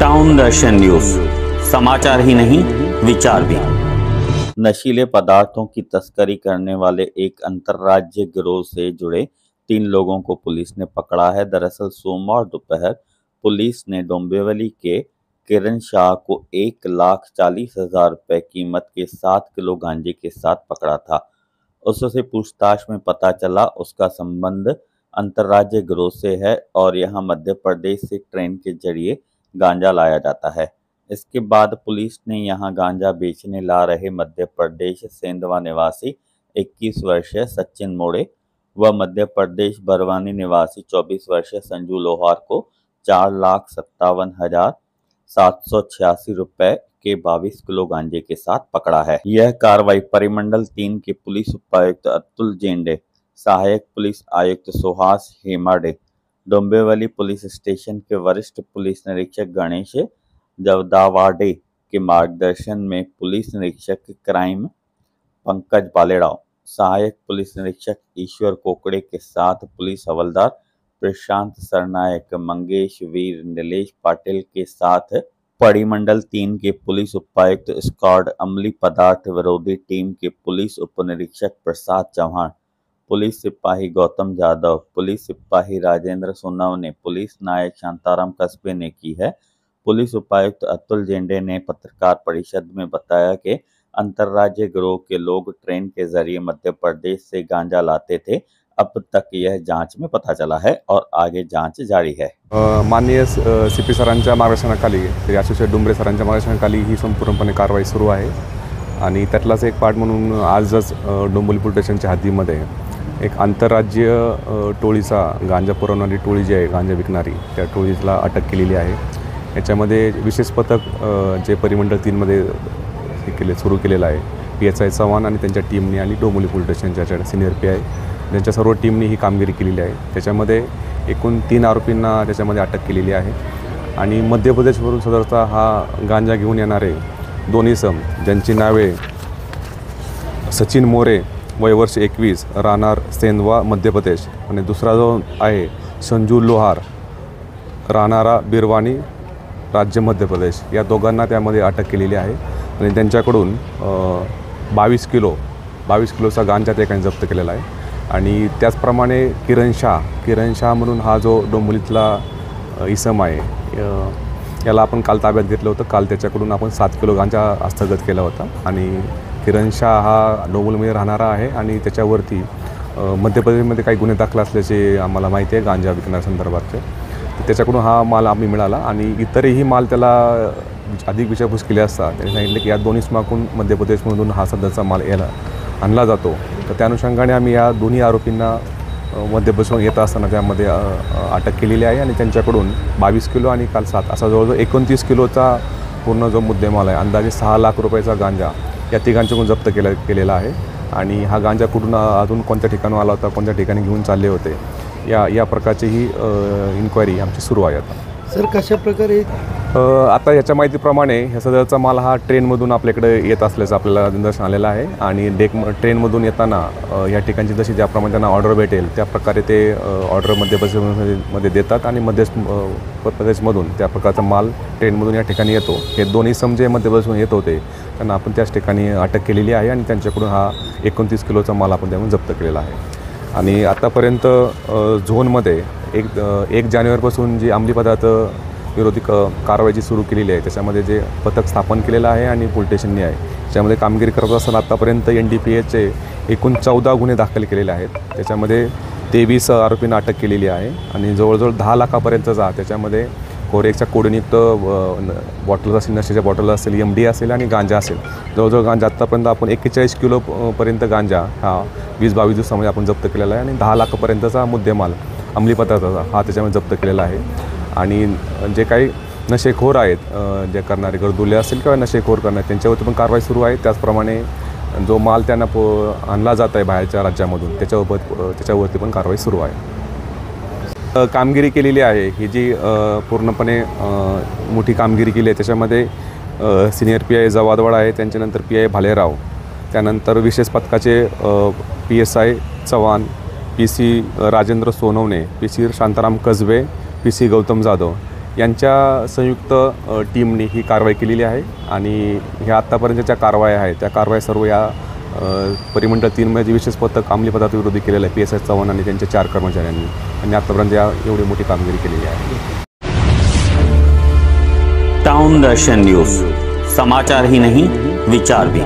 Town दर्शन news, समाचार ही नहीं विचार भी। नशीले पदार्थों की तस्करी करने वाले एक अंतर्राज्यीय गिरोह से जुड़े 3 लोगों को पुलिस ने पकड़ा है। दरअसल सोमवार दोपहर पुलिस ने डोंबिवली के किरण शाह को 1,40,000 रुपए कीमत के 7 किलो गांजे के साथ पकड़ा था। उससे पूछताछ में पता चला उसका संबंध अंतर्राज्यीय गिरोह से है और यहां मध्य प्रदेश से ट्रेन के जरिए गांजा लाया जाता है। इसके बाद पुलिस ने यहां गांजा बेचने ला रहे मध्य प्रदेश सेंधवा निवासी 21 वर्षीय सचिन मोड़े व मध्य प्रदेश बरवानी निवासी 24 वर्षीय संजू लोहार को 4,57,786 रुपए के 22 किलो गांजे के साथ पकड़ा है। यह कार्रवाई परिमंडल 3 के पुलिस उपायुक्त अतुल जेंडे, सहायक पुलिस आयुक्त सुहास हेमाडे, डोंबिवली पुलिस स्टेशन के वरिष्ठ पुलिस निरीक्षक गणेश जवदावाडे के मार्गदर्शन में पुलिस निरीक्षक क्राइम पंकज बालेराव, सहायक पुलिस निरीक्षक ईश्वर कोकड़े के साथ पुलिस हवलदार प्रशांत सरनायक, मंगेश वीर, नीलेश पाटिल के साथ परिमंडल 3 के पुलिस उपायुक्त स्क्वाड अमली पदार्थ विरोधी टीम के पुलिस उपनिरीक्षक प्रसाद चौहान, पुलिस सिपाही गौतम जादव, पुलिस सिपाही राजेंद्र सोनवने, पुलिस नायक शांताराम कस्बे ने की है। पुलिस उपायुक्त अतुल जेंडे ने पत्रकार परिषद में बताया कि अंतर्राज्यीय गिरोह के लोग ट्रेन के जरिए मध्य प्रदेश से गांजा लाते थे। अब तक यह जांच में पता चला है और आगे जांच जारी है। माननीय सीपी सरांच्या मार्गदर्शनाखाली, श्री आशिष डुंबरे सरांच्या मार्गदर्शनाखाली ही संपूर्णपणे कारवाई सुरू आहे आणि त्यातलाच एक पार्ट म्हणून आजच डोंबिवली पोलीस स्टेशनच्या हद्दीमध्ये एक आंतरराज्यीय टोळीचा गांजा पुरवणारी टोळी जी आहे, गांजा विकणारी, त्या टोळीला अटक केलेली आहे। याच्यामध्ये विशेष पथक जे परिमंडल 3मध्ये सुरू केलेलं आहे, PSI चव्हाण आणि त्यांच्या टीमने आणि डोंबिवली पोलीस स्टेशनच्या सिनियर PI त्यांच्या सर्व टीमने ही कामगिरी केलेली आहे। त्याच्यामध्ये एकूण 3 आरोपींना त्याच्यामध्ये अटक केलेली आहे आणि मध्य प्रदेशवरून सदरचा हा गांजा घेऊन येणारे 2 इसम ज्यांची नावे सचिन मोरे वय वर्ष 21 राहणार सेंधवा मध्य प्रदेश आणि दुसरा जो आहे संजू लोहार राहणारा बिरवानी राज्य मध्य प्रदेश, या दोघांना त्यामध्ये अटक केलेली आहे आणि त्यांच्याकडून 22 किलोचा गांजा त्या ठिकाणी जप्त केलेला आहे। आणि त्याचप्रमाणे किरण शाह म्हणून हा जो डोंबिवलीतला इसम आहे, याला आपण काल ताब्यात घेतलं होतं। काल त्याच्याकडून आपण 7 किलो गांजा हस्तगत केला होता आणि किरण शाह हा डोंबिवलीमध्ये राहणारा आहे आणि त्याच्यावरती मध्य प्रदेशमध्ये काही गुन्हे दाखल असल्याचे आम्हाला माहिती आहे गांजा विकण्यासंदर्भातचे। त्याच्याकडून हा माल आम्ही मिळाला आणि इतरही माल त्याला अधिक विचारपूस केली असता त्यांनी सांगितलं की या 2 इसमाकून मध्य प्रदेशमधून हा सदरचा माल आणला जातो। तर त्या अनुषंगाने आम्ही या दोन्ही आरोपींना मध्य प्रदेशहून येत असताना त्यामध्ये अटक केलेली आहे आणि त्यांच्याकडून 22 किलो आणि काल 7 असा जवळजवळ 29 किलोचा पूर्ण जो मुद्देमाल आहे, अंदाजे 6 लाख रुपयाचा गांजा या तिघांच्याकडून जप्त केलेला आहे। आणि हा गांजा कुठून अजून कोणत्या ठिकाणून आला होता, कोणत्या ठिकाणी घेऊन चालले होते, या प्रकारची ही इन्क्वायरी आमची सुरू आहे आता। सर, कशा प्रकारे आता याच्या माहितीप्रमाणे ह्या सदरचा माल हा ट्रेनमधून आपल्याकडे येत असल्याचं आपल्याला निदर्शन आलेलं आहे आणि ट्रेनमधून येताना या ठिकाणची जशी ज्याप्रमाणे त्यांना ऑर्डर भेटेल त्या प्रकारे ते ऑर्डर मध्य प्रदेशमध्ये देतात आणि मध्य प्रदेशमधून त्या प्रकारचा माल ट्रेनमधून या ठिकाणी येतो। हे 2 इसम जे मध्य प्रदेशमधून येत होते त्यांना आपण त्याच ठिकाणी अटक केलेली आहे आणि त्यांच्याकडून हा 29 किलोचा माल आपण त्यामुळे जप्त केलेला आहे। आणि आतापर्यंत झोनमध्ये 1 जानेवारीपासून जी अंमली पदार्थ विरोधी कारवाई सुरू केलेली आहे त्याच्यामध्ये जे पथक स्थापन केलेलं आहे आणि पोलीस स्टेशनने आहे, त्याच्यामध्ये कामगिरी करत असताना आतापर्यंत NDPAचे एकूण 14 गुन्हे दाखल केलेले आहेत। त्याच्यामध्ये 23 आरोपींना अटक केलेली आहे आणि जवळजवळ 10 लाखापर्यंतचा त्याच्यामध्ये कोरेक्सच्या कोडयुक्त बॉटल्स असेल, नशेच्या बॉटल असेल, MD असेल आणि गांजा असेल। जवळजवळ गांजा आत्तापर्यंत आपण 41 किलोपर्यंत गांजा हा 20-22 दिवसामध्ये आपण जप्त केलेला आहे आणि 10 लाखापर्यंतचा मुद्देमाल अंमली पदार्थाचा हा त्याच्यामध्ये जप्त केलेला आहे। आणि जे काही नशेखोर आहेत, जे करणारे गरदुले असेल किंवा नशेखोर करणारे, त्यांच्यावरती पण कारवाई सुरू आहे। त्याचप्रमाणे जो माल त्यांना आणला जात आहे बाहेरच्या राज्यामधून त्याच्यावरती पण कारवाई सुरू आहे। कामगिरी केलेली आहे ही जी पूर्णपणे मोठी कामगिरी केली आहे त्याच्यामध्ये सिनियर PI जवादवाडा आहे, त्यांच्यानंतर PI भालेराव, त्यानंतर विशेष पथकाचे PSI Chavan, PC Rajendra Sonawane, PC Shantaram कसबे, PC गौतम जाधव यांच्या संयुक्त टीमने ही कारवाई केलेली आहे आणि ह्या आत्तापर्यंतच्या कारवाया आहेत त्या कारवाया सर्व या परिमंडळ 3मध्ये विशेष पथक अंमली पदार्थाविरोधी केलेलं आहे PSI चव्हाण आणि त्यांच्या 4 कर्मचाऱ्यांनी आणि आत्तापर्यंत एवढी मोठी कामगिरी केलेली आहे। टाउन दर्शन न्यूज, समाचार ही नहीं विचार भी।